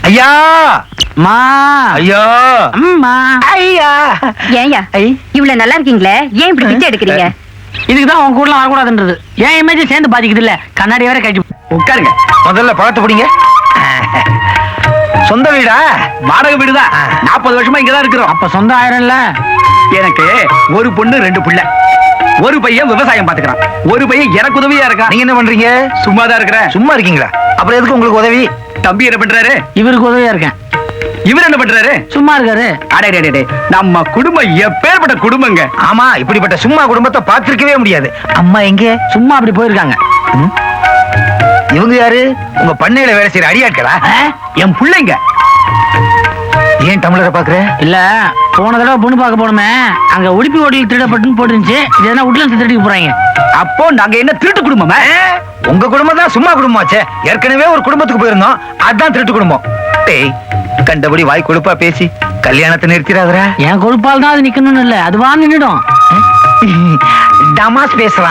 ஐயா மா ஐயா அம்மா ஐயா ஏன்யா இவ்வளவு நல்லா இருக்கீங்களே, ஏன் இப்படி பிச்சை எடுக்கிறீங்க? இதுக்குதான் உன் கூட வரக்கூடாதுன்றது. ஏன் இமேஜ் சேர்ந்து பாதிக்குது இல்ல, கண்ணாடி வேற கட்டி. உட்காருங்க. முதல்ல பழத்தை பிடிங்க. சொந்த வீடா? வாடகை வீடுதான். 40 வருஷமா இங்கதான் இருக்கிறோம். அப்ப சொந்த ஆயிரம்ல. எனக்கு ஒரு பொண்ணு 2 பிள்ளை. ஒரு பையன் விவசாயம் பாத்துக்கிறான், ஒரு பையன் எனக்கு உதவியா இருக்கான். நீங்க என்ன பண்றீங்க? சும்மாதான் இருக்கிறேன். சும்மா இருக்கீங்களா? அப்புறம் எதுக்கு உங்களுக்கு உதவி? தம்பி என்ன பண்றாரு? இவருக்கு உதவியா இருக்கேன். இவர் என்ன பண்றாரு? சும்மா இருக்காரு. அடே, நம்ம குடும்பம் எப்பேற்பட்ட குடும்பங்க. ஆமா, இப்படிப்பட்ட சும்மா குடும்பத்தை பார்த்திருக்கவே முடியாது. அம்மா எங்க? சும்மா அப்படி போயிருக்காங்க. இவங்க யாரு? உங்க பண்ணையில வேலை செய்யற அடியாட்களா? என் பிள்ளைங்க. ஏன் டம்ளரை பாக்குற? இல்ல, போன தடவை பொண்ணு பார்க்க போனோமே, அங்க உடுப்பி ஹோட்டல் திருடப்பட்டுன்னு போட்டுருந்துச்சு. இது என்ன உட்ல திருடிக்கு போறாங்க? அப்போ நாங்க என்ன திருட்டு குடும்பமா? உங்க குடும்பம் தான் சும்மா குடும்பமாச்சே. ஏற்கனவே ஒரு குடும்பத்துக்கு போயிருந்தோம், அதான் திருட்டு குடும்பம். டேய், கண்டபடி வாய் கொழுப்பா பேசி கல்யாணத்தை நிறுத்திடாதரா. என் கொழுப்பால் தான் அது நிக்கணும்னு இல்ல, அதுவா நின்னுடும். டமாஸ் பேசலாம்.